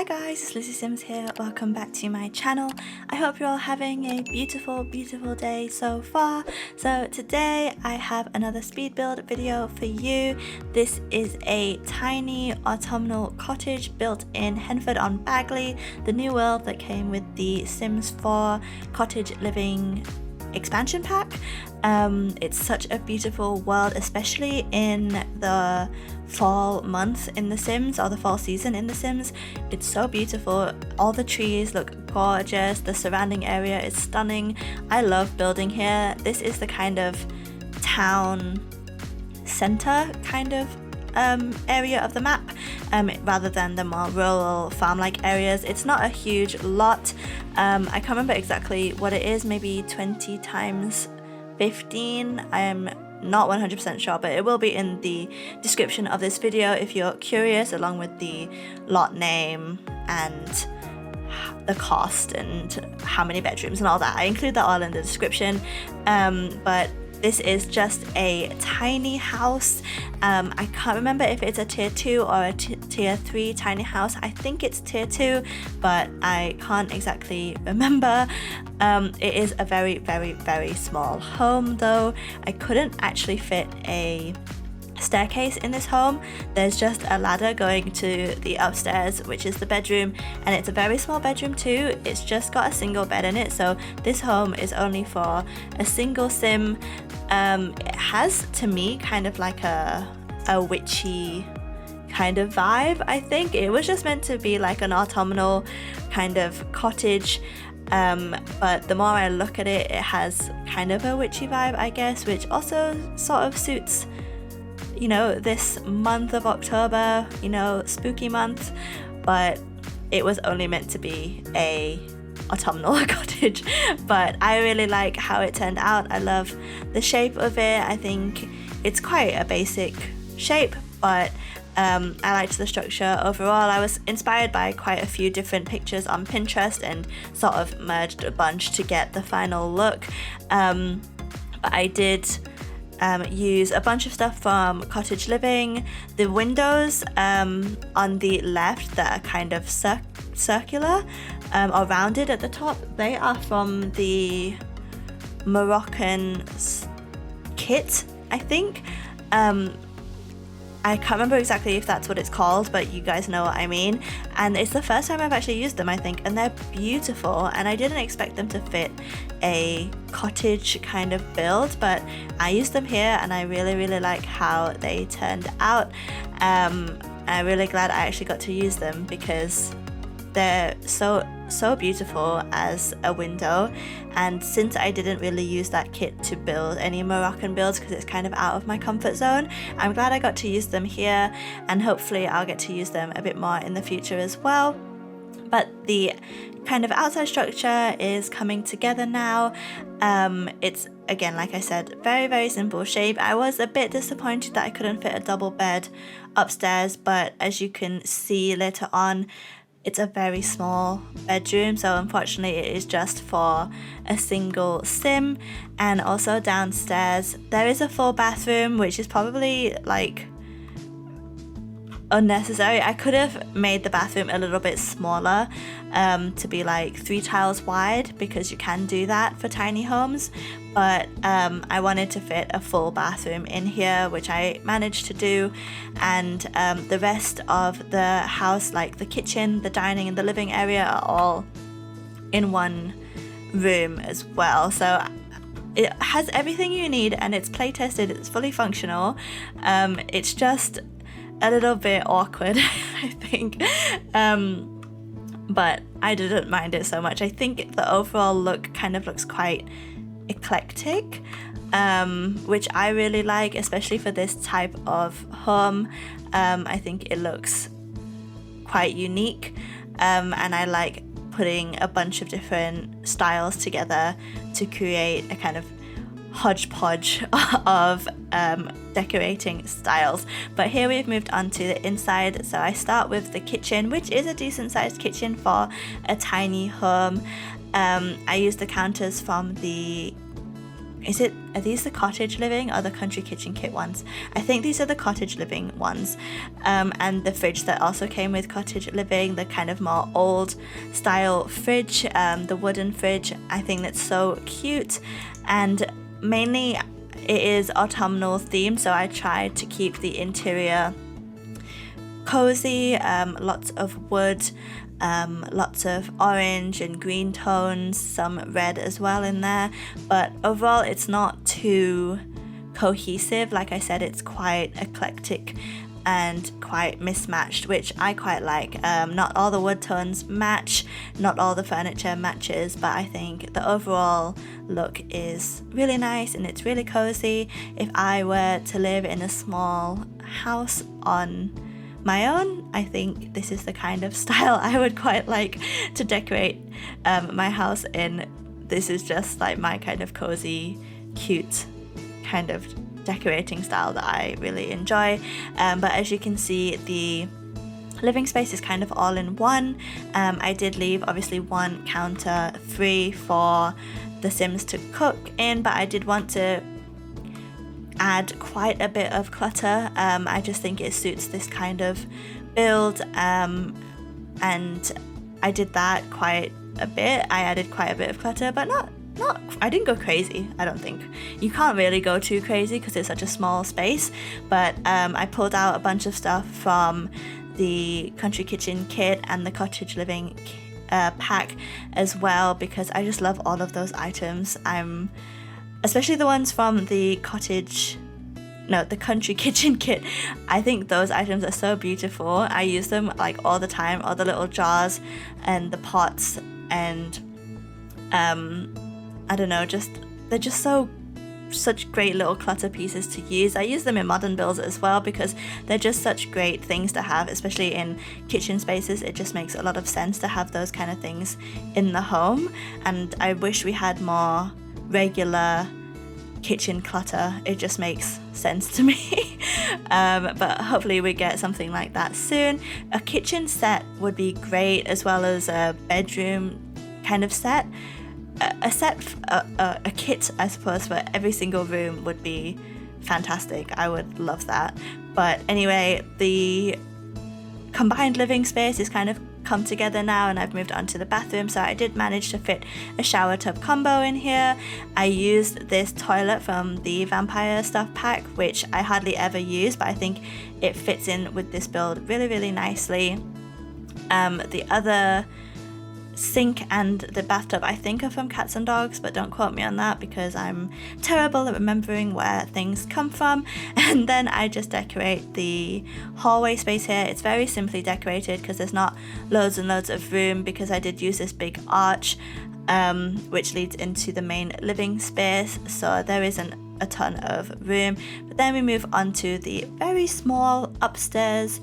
guys, it's lizzisimss here. Welcome back to my channel. I hope you're all having a beautiful day so far. So today I have another speed build video for you. This is a tiny autumnal cottage built in Henford-on-Bagley, the new world that came with the Sims 4 cottage living expansion pack. It's such a beautiful world, especially in the fall month in The Sims, or the fall season in The Sims. It's so beautiful. All the trees look gorgeous, the surrounding area is stunning. I love building here. This is the kind of town center kind of area of the map, rather than the more rural farm-like areas. It's not a huge lot. I can't remember exactly what it is, maybe 20 times 15. I'm not 100% sure, but it will be in the description of this video if you're curious, along with the lot name and the cost and how many bedrooms and all that. I include that all in the description. But this is just a tiny house. I can't remember if it's a tier 2 or a tier 3 tiny house. I think it's tier 2, but I can't exactly remember. It is a very small home though. I couldn't actually fit a staircase in this home. There's just a ladder going to the upstairs, which is the bedroom, and it's a very small bedroom too. It's just got a single bed in it, so this home is only for a single sim. It has, to me, kind of like a witchy kind of vibe. I think it was just meant to be like an autumnal kind of cottage, but the more I look at it, it has kind of a witchy vibe, I guess, which also sort of suits, you know, this month of October, you know, spooky month. But it was only meant to be a autumnal cottage. But I really like how it turned out. I love the shape of it. I think it's quite a basic shape, but I liked the structure overall. I was inspired by quite a few different pictures on Pinterest and sort of merged a bunch to get the final look. But I did use a bunch of stuff from Cottage Living. The windows on the left that are kind of circular or rounded at the top, they are from the Moroccan kit, I think. I can't remember exactly if that's what it's called, but you guys know what I mean. And it's the first time I've actually used them, I think, and they're beautiful. And I didn't expect them to fit a cottage kind of build, but I used them here and I really like how they turned out. I'm really glad I actually got to use them because they're so beautiful as a window. And since I didn't really use that kit to build any Moroccan builds because it's kind of out of my comfort zone, I'm glad I got to use them here, and hopefully I'll get to use them a bit more in the future as well. But the kind of outside structure is coming together now. It's, again, like I said, very simple shape. I was a bit disappointed that I couldn't fit a double bed upstairs, but as you can see later on, it's a very small bedroom, so unfortunately it is just for a single sim. And also downstairs there is a full bathroom, which is probably like unnecessary. I could have made the bathroom a little bit smaller, to be like 3 tiles wide, because you can do that for tiny homes, but I wanted to fit a full bathroom in here, which I managed to do. And the rest of the house, like the kitchen, the dining and the living area, are all in one room as well. So it has everything you need and it's play tested, it's fully functional. It's just a little bit awkward, I think, but I didn't mind it so much. I think the overall look kind of looks quite eclectic, which I really like, especially for this type of home. I think it looks quite unique, and I like putting a bunch of different styles together to create a kind of hodgepodge of decorating styles. But here we've moved on to the inside, so I start with the kitchen, which is a decent sized kitchen for a tiny home. I used the counters from the, is it are these the cottage living or the country kitchen kit ones? I think these are the cottage living ones. And the fridge that also came with cottage living, the kind of more old style fridge, the wooden fridge, I think that's so cute. And mainly it is autumnal themed, so I tried to keep the interior cozy, lots of wood, lots of orange and green tones, some red as well in there, but overall it's not too cohesive. Like I said, it's quite eclectic and quite mismatched, which I quite like. Not all the wood tones match, not all the furniture matches, but I think the overall look is really nice and it's really cozy. If I were to live in a small house on my own, I think this is the kind of style I would quite like to decorate my house in. This is just like my kind of cozy, cute kind of decorating style that I really enjoy. But as you can see, the living space is kind of all in one. I did leave obviously one counter free for the Sims to cook in, but I did want to add quite a bit of clutter. I just think it suits this kind of build, and I did that quite a bit. I added quite a bit of clutter, but not I didn't go crazy. I don't think you can't really go too crazy because it's such a small space, but I pulled out a bunch of stuff from the country kitchen kit and the cottage living pack as well, because I just love all of those items. Especially the ones from the country kitchen kit. I think those items are so beautiful. I use them like all the time, all the little jars and the pots, and I don't know, they're just such great little clutter pieces to use. I use them in modern builds as well because they're just such great things to have, especially in kitchen spaces. It just makes a lot of sense to have those kind of things in the home, and I wish we had more regular kitchen clutter. It just makes sense to me. But hopefully we get something like that soon. A kitchen set would be great, as well as a bedroom kind of set. A kit, I suppose, for every single room would be fantastic. I would love that. But anyway, the combined living space is kind of come together now, and I've moved on to the bathroom, so I did manage to fit a shower tub combo in here. I used this toilet from the Vampire Stuff pack, which I hardly ever use, but I think it fits in with this build really, really nicely. The other sink and the bathtub I think are from Cats and Dogs, but don't quote me on that because I'm terrible at remembering where things come from. And then I just decorate the hallway space here. It's very simply decorated because there's not loads and loads of room, because I did use this big arch which leads into the main living space, so there isn't a ton of room. But then we move on to the very small upstairs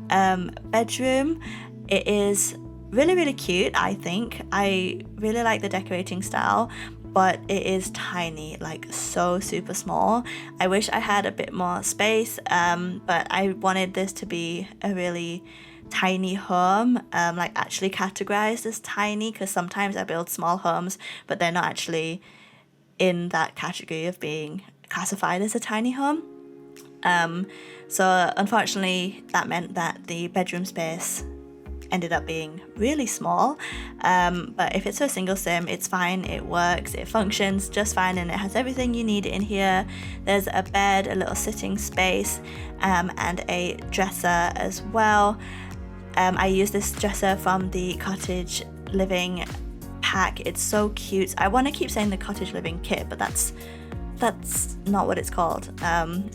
bedroom. It is really, really cute, I think. I really like the decorating style, but it is tiny, like so super small. I wish I had a bit more space, but I wanted this to be a really tiny home, like actually categorized as tiny, because sometimes I build small homes, but they're not actually in that category of being classified as a tiny home. So unfortunately, that meant that the bedroom space ended up being really small, but if it's a single sim, it's fine. It works, it functions just fine, and it has everything you need in here. There's a bed, a little sitting space, and a dresser as well. I use this dresser from the cottage living pack. It's so cute. I want to keep saying the cottage living kit, but that's not what it's called.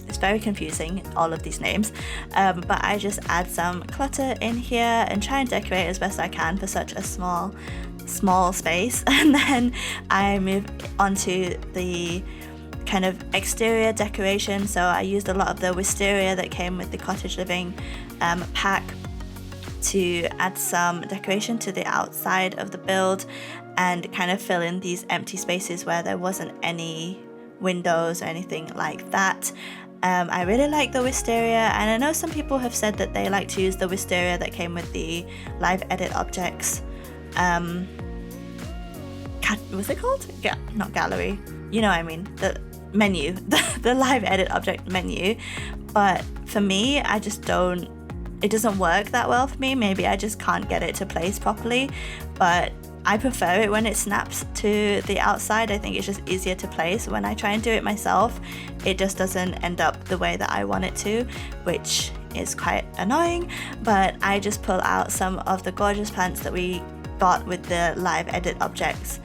It's very confusing, all of these names, but I just add some clutter in here and try and decorate as best I can for such a small space. And then I move onto the kind of exterior decoration. So I used a lot of the wisteria that came with the cottage living pack to add some decoration to the outside of the build and kind of fill in these empty spaces where there wasn't any windows or anything like that. I really like the wisteria, and I know some people have said that they like to use the wisteria that came with the live edit objects. What's it called? Yeah, not gallery. You know what I mean. menu, the live edit object menu, but for me, I just don't, it doesn't work that well for me. Maybe I just can't get it to place properly, but I prefer it when it snaps to the outside. I think it's just easier to place. When I try and do it myself, it just doesn't end up the way that I want it to, which is quite annoying. But I just pull out some of the gorgeous plants that we got with the live edit objects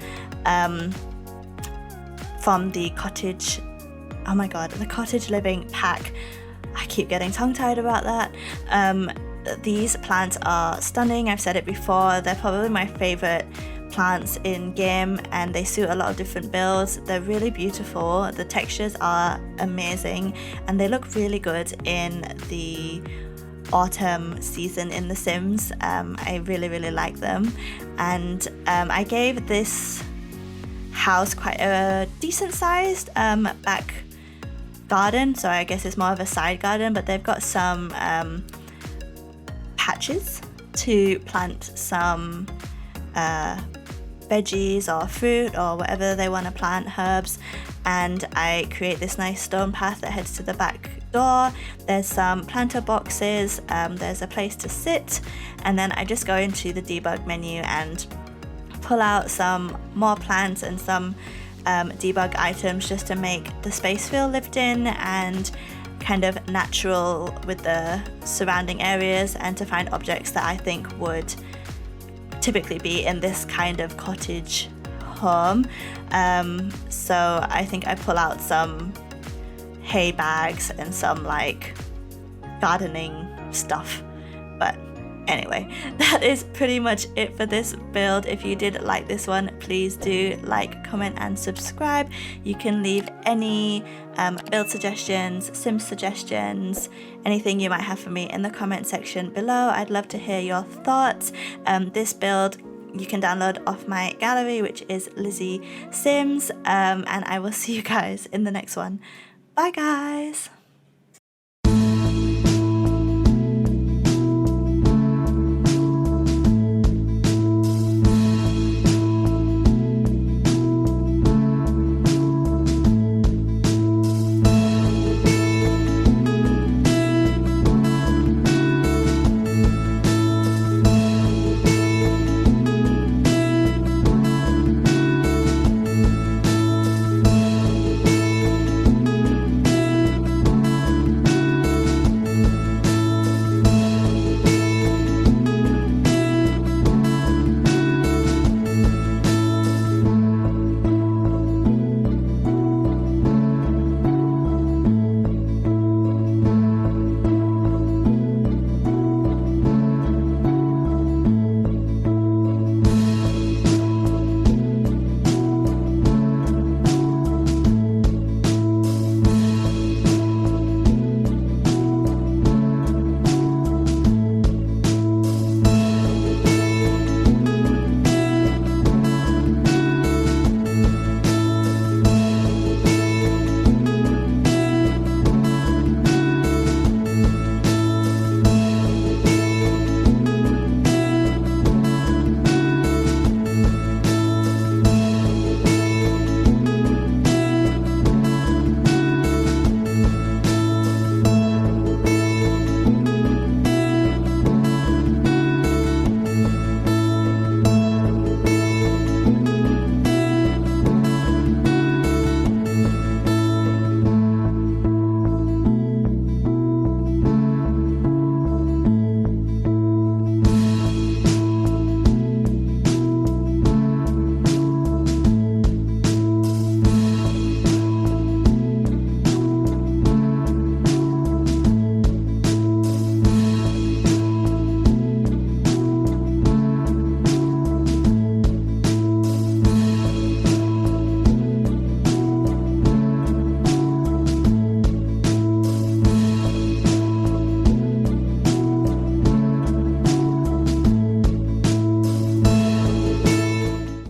from the cottage, oh my god, the cottage living pack. I keep getting tongue-tied about that. These plants are stunning. I've said it before, they're probably my favorite plants in game, and they suit a lot of different builds. They're really beautiful, the textures are amazing, and they look really good in the autumn season in The Sims. I really like them, and I gave this house quite a decent sized back garden, so I guess it's more of a side garden, but they've got some patches to plant some veggies or fruit or whatever they want to plant, herbs, and I create this nice stone path that heads to the back door. There's some planter boxes, there's a place to sit, and then I just go into the debug menu and pull out some more plants and some debug items just to make the space feel lived in and kind of natural with the surrounding areas, and to find objects that I think would typically be in this kind of cottage home. So I think I pull out some hay bags and some like gardening stuff. But anyway, that is pretty much it for this build. If you did like this one, please do like, comment and subscribe. You can leave any build suggestions, sim suggestions, anything you might have for me in the comment section below. I'd love to hear your thoughts. This build you can download off my gallery, which is lizzisimss, and I will see you guys in the next one. Bye guys!